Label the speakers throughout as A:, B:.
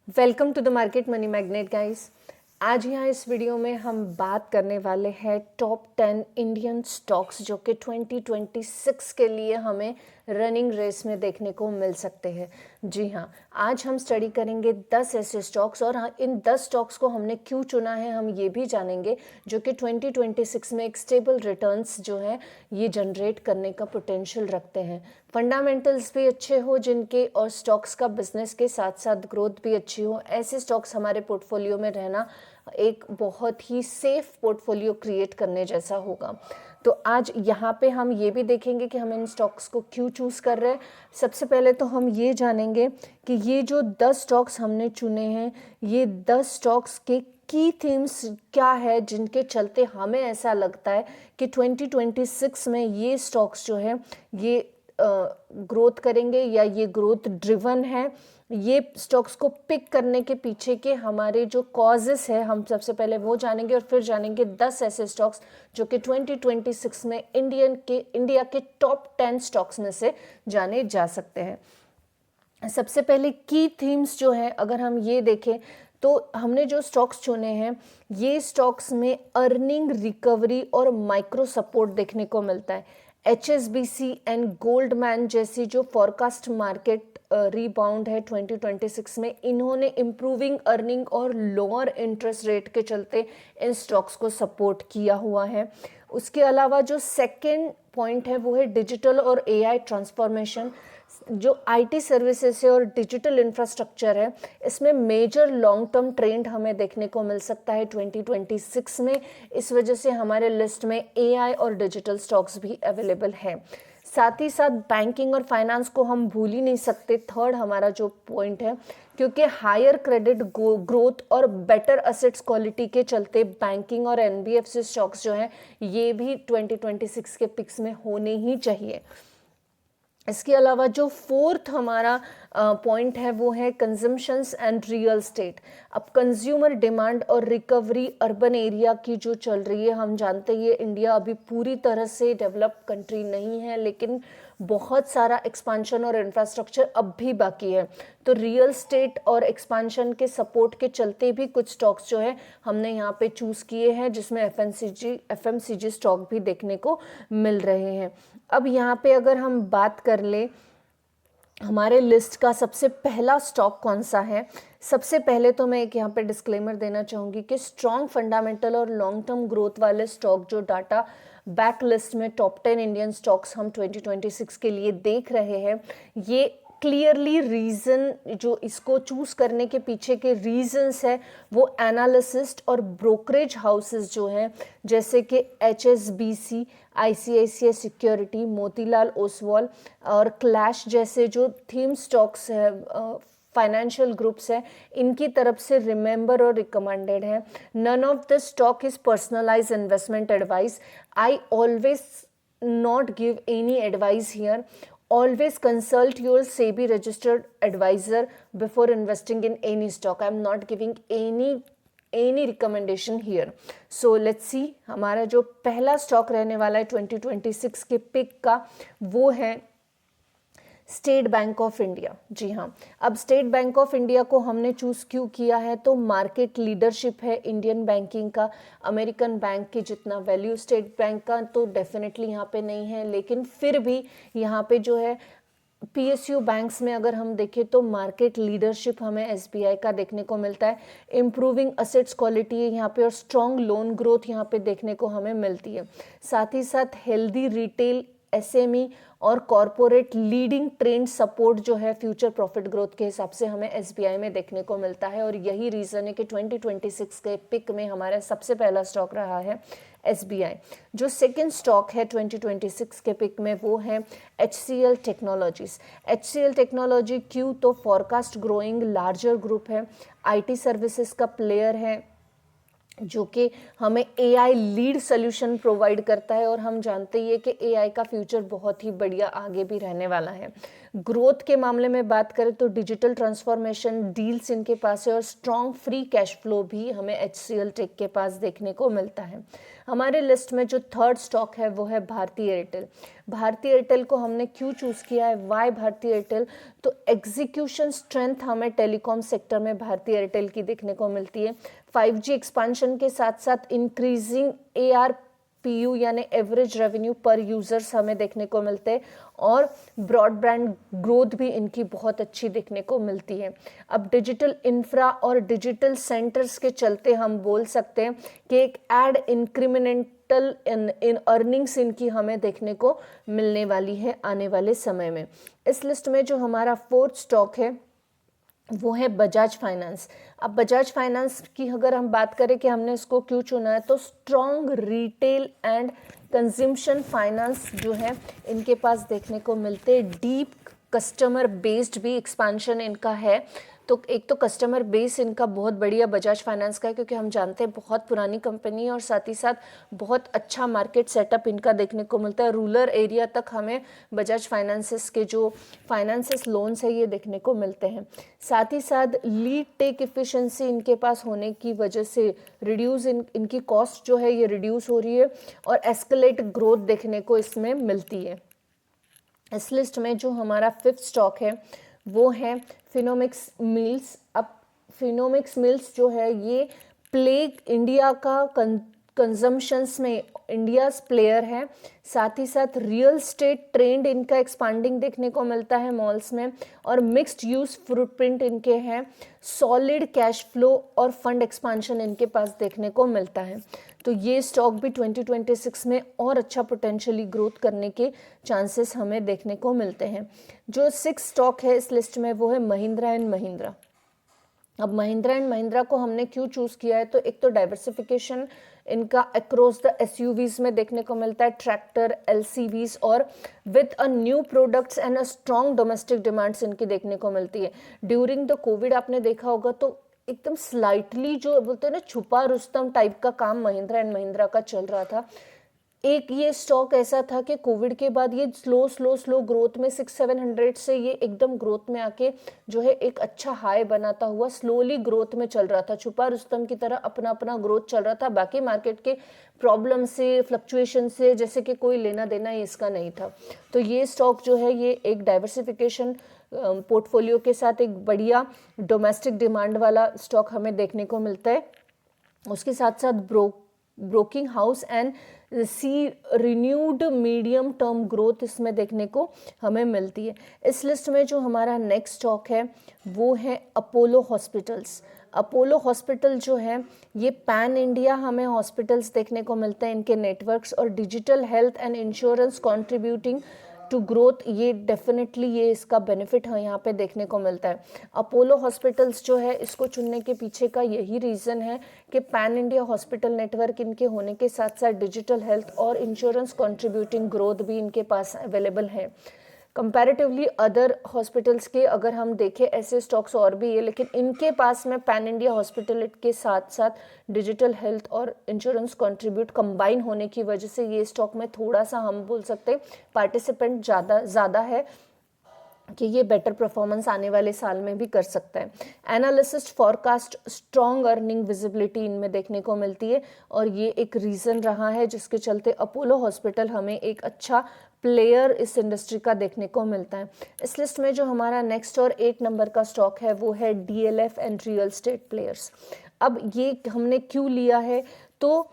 A: Welcome to the market money magnet guys. आज यहाँ इस वीडियो में हम बात करने वाले हैं टॉप 10 इंडियन स्टॉक्स जो कि 2026 के लिए हमें रनिंग रेस में देखने को मिल सकते हैं। जी हाँ, आज हम स्टडी करेंगे 10 ऐसे स्टॉक्स और हाँ, इन 10 स्टॉक्स को हमने क्यों चुना है हम ये भी जानेंगे, जो कि 2026 में एक स्टेबल रिटर्न्स जो है ये जनरेट करने का पोटेंशियल रखते हैं। फंडामेंटल्स भी अच्छे हो जिनके और स्टॉक्स का बिजनेस के साथ साथ ग्रोथ भी अच्छी हो, ऐसे स्टॉक्स हमारे पोर्टफोलियो में रहना एक बहुत ही सेफ पोर्टफोलियो क्रिएट करने जैसा होगा। तो आज यहाँ पे हम ये भी देखेंगे कि हम इन स्टॉक्स को क्यों चूज़ कर रहे हैं। सबसे पहले तो हम ये जानेंगे कि ये जो 10 स्टॉक्स हमने चुने हैं, ये 10 स्टॉक्स के की थीम्स क्या है जिनके चलते हमें ऐसा लगता है कि 2026 में ये स्टॉक्स जो है ये ग्रोथ करेंगे या ये ग्रोथ ड्रिवन है। ये स्टॉक्स को पिक करने के पीछे के हमारे जो कॉजेस है हम सबसे पहले वो जानेंगे और फिर जानेंगे 10 ऐसे स्टॉक्स जो कि 2026 में इंडिया के टॉप 10 स्टॉक्स में से जाने जा सकते हैं। सबसे पहले की थीम्स जो है अगर हम ये देखें तो हमने जो स्टॉक्स चुने हैं ये स्टॉक्स में अर्निंग रिकवरी और माइक्रो सपोर्ट देखने को मिलता है। HSBC एंड गोल्डमैन जैसी जो फॉरकास्ट मार्केट रीबाउंड है 2026 में, इन्होंने इम्प्रूविंग अर्निंग और लोअर इंटरेस्ट रेट के चलते इन स्टॉक्स को सपोर्ट किया हुआ है। उसके अलावा जो सेकंड पॉइंट है वो है डिजिटल और AI ट्रांसफॉर्मेशन। जो IT सर्विसेज है और डिजिटल इंफ्रास्ट्रक्चर है, इसमें मेजर लॉन्ग टर्म ट्रेंड हमें देखने को मिल सकता है 2026 में। इस वजह से हमारे लिस्ट में AI और डिजिटल स्टॉक्स भी अवेलेबल है। साथ ही साथ बैंकिंग और फाइनेंस को हम भूल ही नहीं सकते, थर्ड हमारा जो पॉइंट है, क्योंकि हायर क्रेडिट ग्रोथ और बेटर असेट्स क्वालिटी के चलते बैंकिंग और NBFC स्टॉक्स जो हैं ये भी 2026 के पिक्स में होने ही चाहिए। इसके अलावा जो फोर्थ हमारा पॉइंट है वो है कंजम्पशंस एंड रियल स्टेट। अब कंज्यूमर डिमांड और रिकवरी अर्बन एरिया की जो चल रही है, हम जानते हैं इंडिया अभी पूरी तरह से डेवलप्ड कंट्री नहीं है, लेकिन बहुत सारा एक्सपांशन और इंफ्रास्ट्रक्चर अब भी बाकी है। तो रियल स्टेट और एक्सपांशन के सपोर्ट के चलते भी कुछ स्टॉक्स जो है हमने यहाँ पे चूज़ किए हैं, जिसमें FMCG स्टॉक भी देखने को मिल रहे हैं। अब यहाँ पे अगर हम बात कर ले हमारे लिस्ट का सबसे पहला स्टॉक कौन सा है, सबसे पहले तो मैं एक यहाँ पे डिस्क्लेमर देना चाहूँगी कि स्ट्रॉन्ग फंडामेंटल और लॉन्ग टर्म ग्रोथ वाले स्टॉक जो डाटा बैक लिस्ट में टॉप 10 इंडियन स्टॉक्स हम 2026 के लिए देख रहे हैं, ये क्लियरली रीज़न जो इसको चूज़ करने के पीछे के रीजंस है वो एनालिसिस्ट और ब्रोकरेज हाउसेस जो हैं, जैसे कि HSBC, ICICI security, Motilal Oswal और क्लैश जैसे जो थीम स्टॉक्स है, फाइनेंशियल ग्रुप्स है, इनकी तरफ से रिमेंबर और रिकमेंडेड है। None of the stock is personalise investment advice. I always not give any advice here. Always consult your SEBI registered advisor before investing in any stock. I am not giving any recommendation here. So let's see, हमारा जो पहला stock रहने वाला है 2026 के pick का वो है स्टेट बैंक ऑफ इंडिया। जी हाँ, अब स्टेट बैंक ऑफ इंडिया को हमने चूज़ क्यों किया है, तो मार्केट लीडरशिप है इंडियन बैंकिंग का। अमेरिकन बैंक की जितना वैल्यू स्टेट बैंक का तो डेफिनेटली यहाँ पे नहीं है, लेकिन फिर भी यहाँ पे जो है PSU बैंक्स में अगर हम देखें तो मार्केट लीडरशिप हमें SBI का देखने को मिलता है। इम्प्रूविंग असेट्स क्वालिटी है यहाँ पे और स्ट्रॉन्ग लोन ग्रोथ यहाँ पे देखने को हमें मिलती है। साथ ही साथ हेल्दी रिटेल, SME और कॉरपोरेट लीडिंग ट्रेंड सपोर्ट जो है फ्यूचर प्रॉफिट ग्रोथ के हिसाब से हमें SBI में देखने को मिलता है। और यही रीज़न है कि 2026 के पिक में हमारा सबसे पहला स्टॉक रहा है SBI। जो सेकंड स्टॉक है 2026 के पिक में वो है HCL टेक्नोलॉजीज। HCL टेक्नोलॉजी क्यों, तो फॉरकास्ट ग्रोइंग लार्जर ग्रुप है, IT सर्विसेज का प्लेयर है जो कि हमें AI लीड सोल्यूशन प्रोवाइड करता है और हम जानते ही है कि AI का फ्यूचर बहुत ही बढ़िया आगे भी रहने वाला है। ग्रोथ के मामले में बात करें तो डिजिटल ट्रांसफॉर्मेशन डील्स इनके पास है और स्ट्रॉन्ग फ्री कैश फ्लो भी हमें HCL टेक के पास देखने को मिलता है। हमारे लिस्ट में जो थर्ड स्टॉक है वो है भारती एयरटेल। भारती एयरटेल को हमने क्यों चूज़ किया है, वाई भारती एयरटेल, तो एग्जीक्यूशन स्ट्रेंथ हमें टेलीकॉम सेक्टर में भारती एयरटेल की देखने को मिलती है। 5G एक्सपांशन के साथ साथ इंक्रीजिंग ARPU यानी एवरेज रेवेन्यू पर यूजर्स हमें देखने को मिलते हैं और ब्रॉडबैंड ग्रोथ भी इनकी बहुत अच्छी देखने को मिलती है। अब डिजिटल इंफ्रा और डिजिटल सेंटर्स के चलते हम बोल सकते हैं कि एक एड इंक्रीमेंटल इन अर्निंग्स इनकी हमें देखने को मिलने वाली है आने वाले समय में। इस लिस्ट में जो हमारा फोर्थ स्टॉक है वो है बजाज फाइनेंस। अब बजाज फाइनेंस की अगर हम बात करें कि हमने इसको क्यों चुना है, तो strong retail and consumption finance जो है इनके पास देखने को मिलते हैं। डीप कस्टमर बेस्ड भी एक्सपांशन इनका है। तो एक तो कस्टमर बेस इनका बहुत बढ़िया बजाज फाइनेंस का है, क्योंकि हम जानते हैं बहुत पुरानी कंपनी है और साथ ही साथ बहुत अच्छा मार्केट सेटअप इनका देखने को मिलता है। रूरल एरिया तक हमें बजाज फाइनेंसेस के जो फाइनेंसेस लोन्स है ये देखने को मिलते हैं। साथ ही साथ लीड टेक एफिशिएंसी इनके पास होने की वजह से रिड्यूस इनकी कॉस्ट जो है ये रिड्यूस हो रही है और एस्केलेट ग्रोथ देखने को इसमें मिलती है। इस लिस्ट में जो हमारा फिफ्थ स्टॉक है वो है फिनोमिक्स मिल्स। अब फिनोमिक्स मिल्स जो है ये प्लेग इंडिया का कंजम्पशंस में इंडियाज प्लेयर है। साथ ही साथ रियल स्टेट ट्रेंड इनका एक्सपांडिंग देखने को मिलता है मॉल्स में और मिक्स्ड यूज फुटप्रिंट इनके हैं। सॉलिड कैश फ्लो और फंड एक्सपांशन इनके पास देखने को मिलता है। तो ये स्टॉक भी 2026 में और अच्छा पोटेंशियली ग्रोथ करने के चांसेस हमें देखने को मिलते हैं। जो सिक्स स्टॉक है इस लिस्ट में वो है महिंद्रा एंड महिंद्रा। अब महिंद्रा एंड महिंद्रा को हमने क्यों चूज़ किया है, तो एक तो डाइवर्सिफिकेशन इनका अक्रॉस द एसयूवीज में देखने को मिलता है, ट्रैक्टर, एलसीवीज और with a new products and a strong domestic demands इनकी देखने को मिलती है। ड्यूरिंग द कोविड आपने देखा होगा तो एकदम स्लाइटली जो बोलते हैं ना छुपा रुस्तम टाइप का काम महिंद्रा एंड महिंद्रा का चल रहा था। एक ये स्टॉक ऐसा था कि कोविड के बाद ये स्लो ग्रोथ में 600-700 से ये एकदम ग्रोथ में आके जो है एक अच्छा हाई बनाता हुआ स्लोली ग्रोथ में चल रहा था। छुपा रुस्तम की तरह अपना अपना ग्रोथ चल रहा था। बाकी मार्केट के प्रॉब्लम से, फ्लक्चुएशन से जैसे कि कोई लेना देना ही इसका नहीं था। तो ये स्टॉक जो है ये एक डाइवर्सिफिकेशन पोर्टफोलियो के साथ एक बढ़िया डोमेस्टिक डिमांड वाला स्टॉक हमें देखने को मिलता है। उसके साथ साथ broking house and see renewed medium term growth इसमें देखने को हमें मिलती है। इस लिस्ट में जो हमारा नेक्स्ट स्टॉक है वो है अपोलो हॉस्पिटल्स। अपोलो हॉस्पिटल जो है ये पैन इंडिया हमें हॉस्पिटल्स देखने को मिलते हैं, इनके नेटवर्क्स और digital health and insurance contributing to growth, ये डेफिनेटली ये इसका बेनिफिट है यहाँ पे देखने को मिलता है। अपोलो हॉस्पिटल्स जो है इसको चुनने के पीछे का यही रीज़न है कि पैन इंडिया हॉस्पिटल नेटवर्क इनके होने के साथ साथ डिजिटल हेल्थ और इंश्योरेंस कंट्रीब्यूटिंग ग्रोथ भी इनके पास अवेलेबल है। कंपैरेटिवली अदर हॉस्पिटल्स के अगर हम देखें ऐसे स्टॉक्स और भी है, लेकिन इनके पास में पैन इंडिया हॉस्पिटल के साथ साथ डिजिटल हेल्थ और इंश्योरेंस कंट्रीब्यूट कंबाइन होने की वजह से ये स्टॉक में थोड़ा सा हम बोल सकते हैं पार्टिसिपेंट ज़्यादा है कि ये बेटर परफॉर्मेंस आने वाले साल में भी कर सकता है। Analyst forecast strong earning visibility इनमें देखने को मिलती है और ये एक रीज़न रहा है जिसके चलते अपोलो हॉस्पिटल हमें एक अच्छा प्लेयर इस इंडस्ट्री का देखने को मिलता है। इस लिस्ट में जो हमारा नेक्स्ट और 8 नंबर का स्टॉक है वो है DLF and real estate players. अब ये हमने क्यों लिया है, तो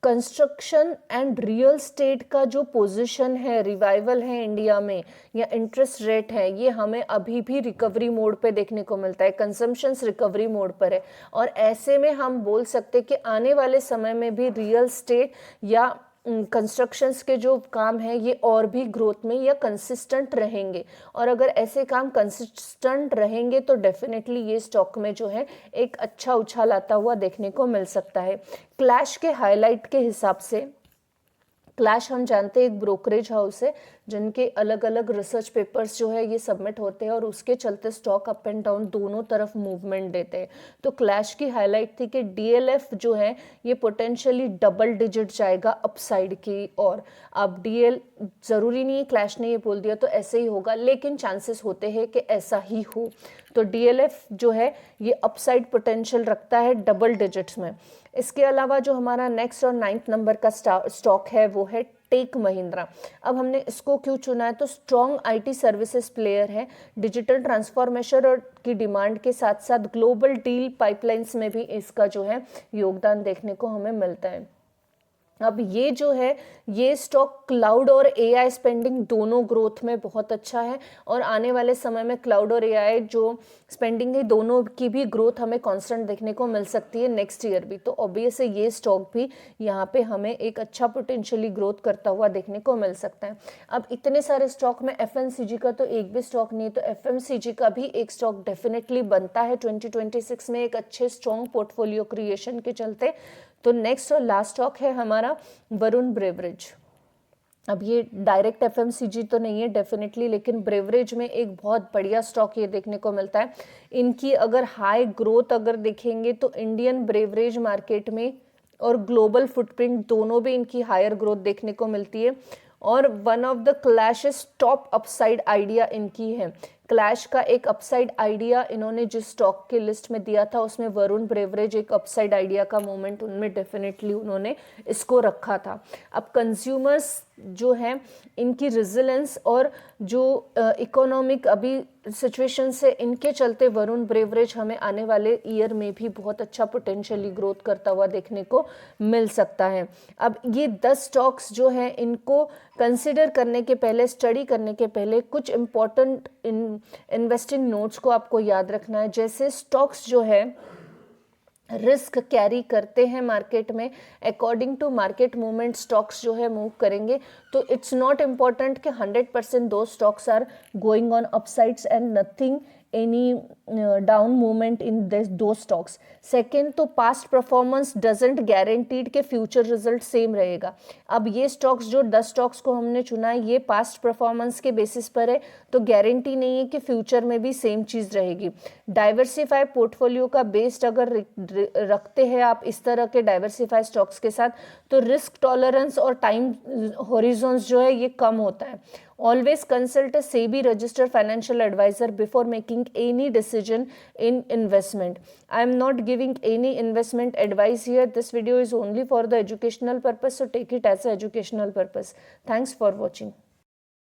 A: कंस्ट्रक्शन एंड रियल स्टेट का जो पोजीशन है, रिवाइवल है इंडिया में या इंटरेस्ट रेट है, ये हमें अभी भी रिकवरी मोड पे देखने को मिलता है, कंजम्पशंस रिकवरी मोड पर है और ऐसे में हम बोल सकते हैं कि आने वाले समय में भी रियल स्टेट या कंस्ट्रक्शंस के जो काम है ये और भी ग्रोथ में या कंसिस्टेंट रहेंगे और अगर ऐसे काम कंसिस्टेंट रहेंगे तो डेफिनेटली ये स्टॉक में जो है एक अच्छा उछाल आता हुआ देखने को मिल सकता है। क्लैश के हाईलाइट के हिसाब से क्लैश हम जानते हैं एक ब्रोकरेज हाउस है जिनके अलग अलग रिसर्च पेपर्स जो है ये सबमिट होते हैं और उसके चलते स्टॉक अप एंड डाउन दोनों तरफ मूवमेंट देते हैं। तो क्लैश की हाईलाइट थी कि डीएलएफ जो है ये पोटेंशियली डबल डिजिट जाएगा अपसाइड की ओर। अब डीएल ज़रूरी नहीं है, क्लैश ने ये बोल दिया तो ऐसे ही होगा, लेकिन चांसेस होते हैं कि ऐसा ही हो। तो डीएलएफ जो है ये अपसाइड पोटेंशियल रखता है डबल डिजिट्स में। इसके अलावा जो हमारा नेक्स्ट और 9th नंबर का स्टॉक है वो है टेक महिंद्रा। अब हमने इसको क्यों चुना है, तो स्ट्रॉन्ग आईटी सर्विसेज प्लेयर है, डिजिटल ट्रांसफॉर्मेशन और की डिमांड के साथ साथ ग्लोबल डील पाइपलाइंस में भी इसका जो है योगदान देखने को हमें मिलता है। अब ये जो है ये स्टॉक क्लाउड और एआई स्पेंडिंग दोनों ग्रोथ में बहुत अच्छा है और आने वाले समय में क्लाउड और एआई जो स्पेंडिंग है दोनों की भी ग्रोथ हमें कांस्टेंट देखने को मिल सकती है नेक्स्ट ईयर भी। तो ऑब्वियस है ये स्टॉक भी यहाँ पे हमें एक अच्छा पोटेंशियली ग्रोथ करता हुआ देखने को मिल सकता है। अब इतने सारे स्टॉक में एफएमसीजी का तो एक भी स्टॉक नहीं है, तो एफएमसीजी का भी एक स्टॉक डेफिनेटली बनता है 2026 में एक अच्छे स्ट्रॉन्ग पोर्टफोलियो क्रिएशन के चलते। तो नेक्स्ट और लास्ट स्टॉक है हमारा वरुण ब्रेवरेज। अब ये डायरेक्ट एफएमसीजी तो नहीं है डेफिनेटली, लेकिन ब्रेवरेज में एक बहुत बढ़िया स्टॉक ये देखने को मिलता है। इनकी अगर हाई ग्रोथ अगर देखेंगे तो इंडियन ब्रेवरेज मार्केट में और ग्लोबल फुटप्रिंट दोनों भी इनकी हायर ग्रोथ देखने को मिलती है और one of the clashes top upside idea इनकी है। क्लैश का एक अपसाइड आइडिया इन्होंने जिस स्टॉक के लिस्ट में दिया था उसमें वरुण ब्रेवरेज एक अपसाइड आइडिया का मोमेंट उनमें डेफिनेटली उन्होंने इसको रखा था। अब कंज्यूमर्स जो है इनकी रेजिलेंस और जो इकोनॉमिक अभी सिचुएशन से इनके चलते वरुण ब्रेवरेज हमें आने वाले ईयर में भी बहुत अच्छा पोटेंशियली ग्रोथ करता हुआ देखने को मिल सकता है। अब ये 10 स्टॉक्स जो हैं इनको कंसिडर करने के पहले, स्टडी करने के पहले कुछ इम्पॉर्टेंट इन्वेस्टिंग नोट्स को आपको याद रखना है। जैसे स्टॉक्स जो है रिस्क कैरी करते हैं मार्केट में, according to market movement stocks जो है मूव करेंगे। तो इट्स नॉट इम्पॉर्टेंट कि 100% दो stocks are going on upsides and nothing any down movement in this दो स्टॉक्स। सेकेंड, तो पास्ट परफॉर्मेंस डजेंट गारंटीड के फ्यूचर रिजल्ट सेम रहेगा। अब ये स्टॉक्स जो 10 स्टॉक्स को हमने चुना है ये पास्ट परफॉर्मेंस के बेसिस पर है, तो गारंटी नहीं है कि फ्यूचर में भी सेम चीज़ रहेगी। डाइवर्सिफाई पोर्टफोलियो का बेस्ड अगर रखते हैं आप इस तरह के डाइवर्सिफाई स्टॉक्स के साथ, तो रिस्क टॉलरेंस और टाइम हॉरिजॉन्स जो है ये कम होता है। Always consult a SEBI registered financial advisor before making any decision in investment. I am not giving any investment advice here. This video is only for the educational purpose, so take it as an educational purpose. Thanks for watching.